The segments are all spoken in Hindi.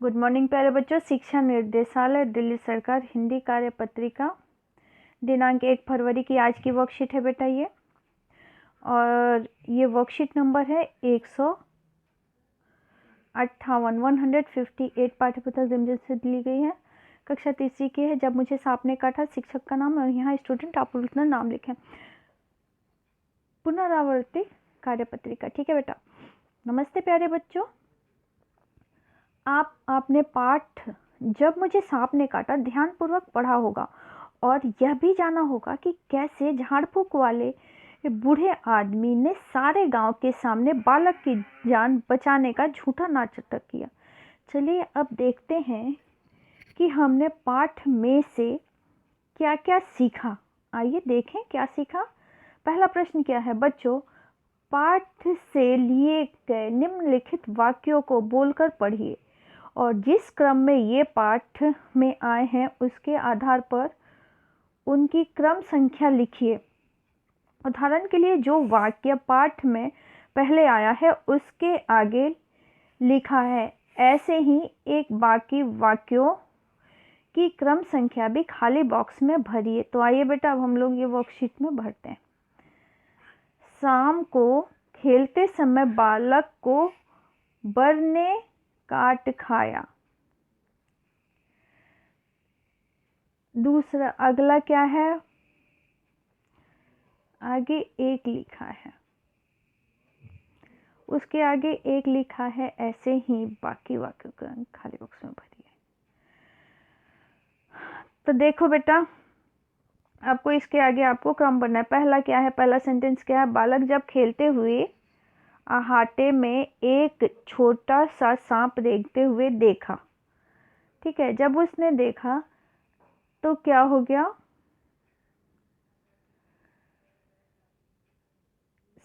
गुड मॉर्निंग प्यारे बच्चों। शिक्षा निर्देशालय दिल्ली सरकार हिंदी कार्य पत्रिका दिनांक 1 फरवरी की आज की वर्कशीट है बेटा ये। और ये वर्कशीट नंबर है 158 पाठ्यपुस्तक रिमझिम से ली गई है। कक्षा तीसरी की है। जब मुझे सांप ने काटा, शिक्षक का नाम और यहाँ स्टूडेंट आप अपना नाम लिखें। पुनरावृत्ति कार्य पत्रिका। ठीक है बेटा। नमस्ते प्यारे बच्चों। आपने पाठ जब मुझे सांप ने काटा ध्यानपूर्वक पढ़ा होगा और यह भी जाना होगा कि कैसे झाड़ फूक वाले बूढ़े आदमी ने सारे गांव के सामने बालक की जान बचाने का झूठा नाटक किया। चलिए अब देखते हैं कि हमने पाठ में से क्या क्या सीखा। आइए देखें क्या सीखा। पहला प्रश्न क्या है बच्चों? पाठ से लिए गए निम्नलिखित वाक्यों को बोलकर पढ़िए और जिस क्रम में ये पाठ में आए हैं उसके आधार पर उनकी क्रम संख्या लिखिए। उदाहरण के लिए जो वाक्य पाठ में पहले आया है उसके आगे लिखा है, ऐसे ही एक बाकी वाक्यों की क्रम संख्या भी खाली बॉक्स में भरिए। तो आइए बेटा अब हम लोग ये वर्कशीट में भरते हैं। शाम को खेलते समय बालक को बर ने काट खाया। दूसरा अगला क्या है? आगे एक लिखा है, उसके आगे एक लिखा है, ऐसे ही बाकी वाक्यों का खाली बॉक्स में भरिए। तो देखो बेटा आपको इसके आगे आपको क्रम बनना है। पहला क्या है? पहला सेंटेंस क्या है? बालक जब खेलते हुए अहाते में एक छोटा सा सांप रेंगते हुए देखा। ठीक है, जब उसने देखा तो क्या हो गया?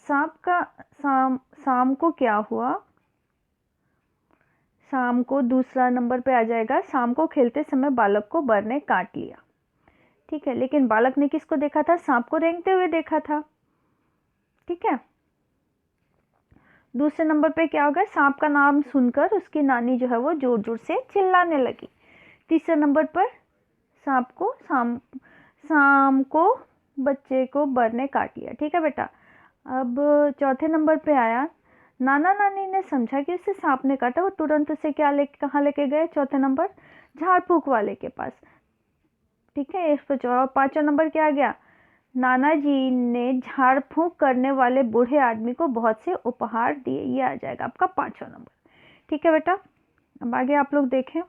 शाम को क्या हुआ? शाम को दूसरा नंबर पे आ जाएगा। शाम को खेलते समय बालक को बर ने काट लिया। ठीक है, लेकिन बालक ने किसको देखा था? सांप को रेंगते हुए देखा था। ठीक है, दूसरे नंबर पे क्या होगा? सांप का नाम सुनकर उसकी नानी जो है वो जोर जोर से चिल्लाने लगी। तीसरे नंबर पर शाम को बच्चे को बर ने काट लिया। ठीक है बेटा। अब चौथे नंबर पे आया, नाना नानी ने समझा कि उसे सांप ने काटा। वो तुरंत उसे कहाँ लेके गए? चौथे नंबर झाड़ फूक वाले के पास। ठीक है, इस पर पांचवा नंबर क्या आ गया? नाना जी ने झाड़ फूक करने वाले बूढ़े आदमी को बहुत से उपहार दिए। ये आ जाएगा आपका पांचवा नंबर। ठीक है बेटा। अब आगे आप लोग देखें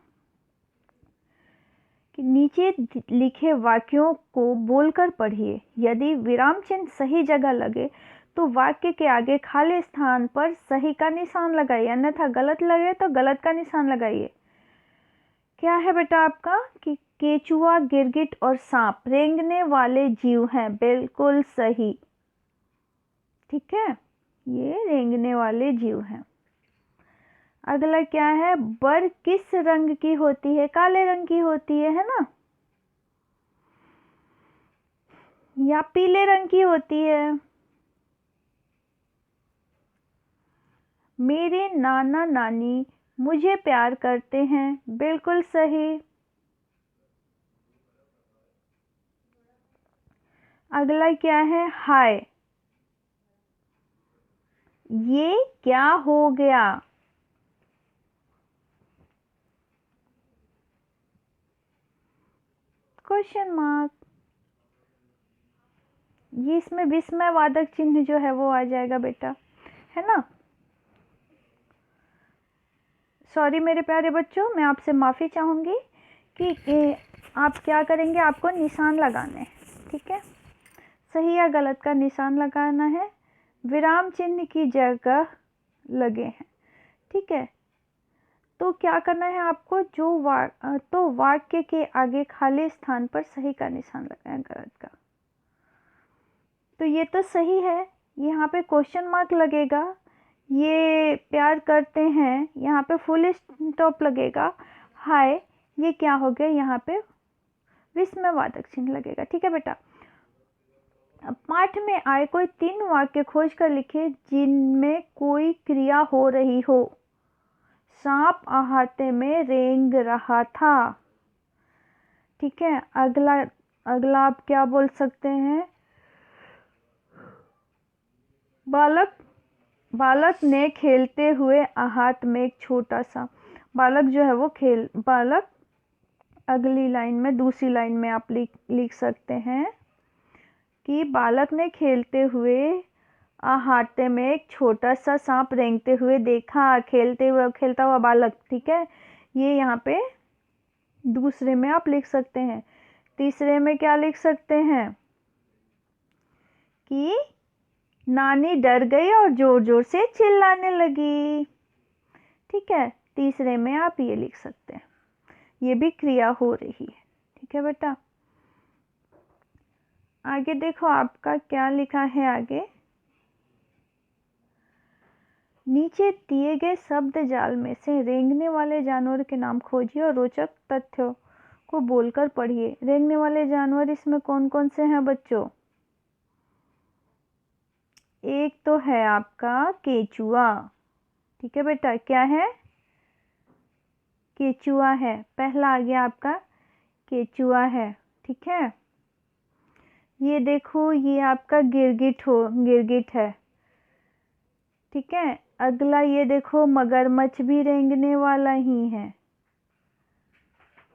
कि नीचे लिखे वाक्यों को बोलकर पढ़िए। यदि विराम चिन्ह सही जगह लगे तो वाक्य के आगे खाली स्थान पर सही का निशान लगाइए, अन्यथा गलत लगे तो गलत का निशान लगाइए। क्या है बेटा आपका कि केचुआ, गिरगिट और सांप रेंगने वाले जीव हैं। बिल्कुल सही। ठीक है, ये रेंगने वाले जीव हैं। अगला क्या है? बर किस रंग की होती है? काले रंग की होती है ना? या पीले रंग की होती है? मेरे नाना नानी मुझे प्यार करते हैं। बिल्कुल सही। अगला क्या है? हाय, ये क्या हो गया? Question mark. ये इसमें विस्मयवादक चिन्ह जो है वो आ जाएगा बेटा, है ना? सॉरी मेरे प्यारे बच्चों, मैं आपसे माफ़ी चाहूँगी कि आप क्या करेंगे, आपको निशान लगाने हैं। ठीक है, सही या गलत का निशान लगाना है, विराम चिन्ह की जगह लगे हैं। ठीक है, तो क्या करना है आपको? तो वाक्य के आगे खाली स्थान पर सही का निशान लगाना है, गलत का। तो ये तो सही है, यहाँ पे क्वेश्चन मार्क लगेगा। ये प्यार करते हैं, यहाँ पे फुल स्टॉप लगेगा। हाय, ये क्या हो गया? यहाँ पे विस्मयवादक चिन्ह लगेगा। ठीक है बेटा। अब पाठ में आए कोई 3 वाक्य खोज कर लिखिए जिनमें कोई क्रिया हो रही हो। सांप अहाते में रेंग रहा था। ठीक है, अगला आप क्या बोल सकते हैं? बालक ने खेलते हुए हाथ में एक छोटा सा, बालक जो है वो बालक, अगली लाइन में, दूसरी लाइन में आप लिख सकते हैं कि बालक ने खेलते हुए अहाते में एक छोटा सा सांप रेंगते हुए देखा। खेलता हुआ बालक। ठीक है, ये यहाँ पे दूसरे में आप लिख सकते हैं। तीसरे में क्या लिख सकते हैं कि नानी डर गई और जोर जोर से चिल्लाने लगी। ठीक है, तीसरे में आप ये लिख सकते हैं, ये भी क्रिया हो रही है। ठीक है बेटा, आगे देखो आपका क्या लिखा है। आगे नीचे दिए गए शब्द जाल में से रेंगने वाले जानवर के नाम खोजिए और रोचक तथ्यों को बोलकर पढ़िए। रेंगने वाले जानवर इसमें कौन कौन से हैं बच्चों? एक तो है आपका केचुआ। ठीक है बेटा, क्या है? केचुआ है। पहला आ गया आपका केचुआ है। ठीक है, ये देखो, ये आपका गिरगिट है। ठीक है, अगला ये देखो, मगरमच्छ भी रेंगने वाला ही है।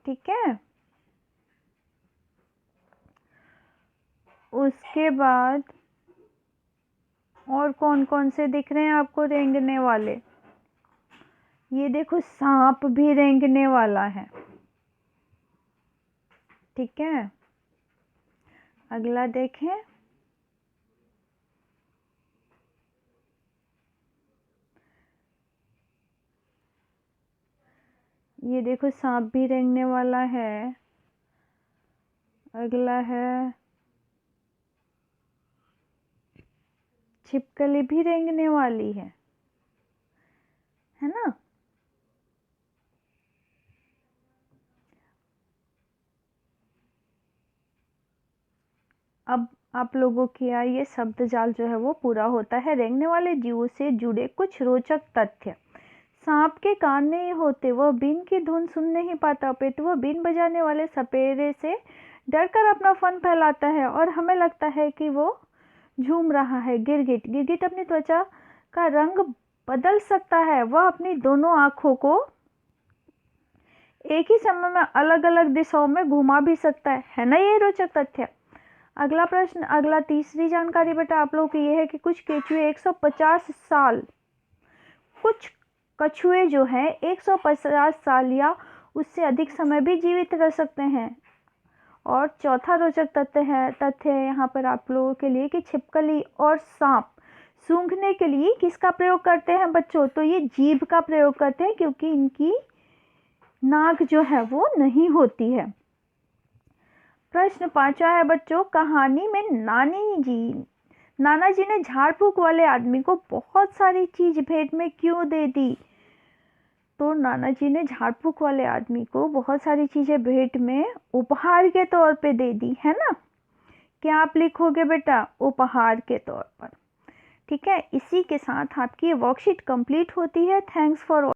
ठीक है, उसके बाद और कौन कौन से दिख रहे हैं आपको रेंगने वाले? ये देखो, सांप भी रेंगने वाला है। ठीक है, अगला देखें। ये देखो, सांप भी रेंगने वाला है। अगला है छिपकली भी रेंगने वाली है ना? अब आप लोगों की ये शब्द जाल जो है वो पूरा होता है। रेंगने वाले जीवों से जुड़े कुछ रोचक तथ्य। सांप के कान नहीं होते, वह बीन की धुन सुन नहीं पाता, अपितु वह बीन बजाने वाले सपेरे से डरकर अपना फन फैलाता है और हमें लगता है कि वो झूम रहा है। गिरगिट अपनी त्वचा का रंग बदल सकता है। वह अपनी दोनों आंखों को एक ही समय में अलग अलग दिशाओं में घुमा भी सकता है ना? ये रोचक तथ्य। अगला प्रश्न, अगला तीसरी जानकारी बेटा आप लोगों की ये है कि कुछ केचुए 150 साल, कुछ कछुए जो है 150 साल या उससे अधिक समय भी जीवित रह सकते हैं। और चौथा रोचक तथ्य है यहाँ पर आप लोगों के लिए कि छिपकली और सांप सूंघने के लिए किसका प्रयोग करते हैं बच्चों? तो ये जीभ का प्रयोग करते हैं, क्योंकि इनकी नाक जो है वो नहीं होती है। प्रश्न 5वां है बच्चों, कहानी में नाना जी ने झाड़ फूक वाले आदमी को बहुत सारी चीज भेंट में क्यों दे दी? तो नाना जी ने झाड़ फूक वाले आदमी को बहुत सारी चीजें भेंट में उपहार के तौर पे दे दी, है ना? क्या आप लिखोगे बेटा? उपहार के तौर पर। ठीक है, इसी के साथ आपकी वर्कशीट कंप्लीट होती है। Thanks for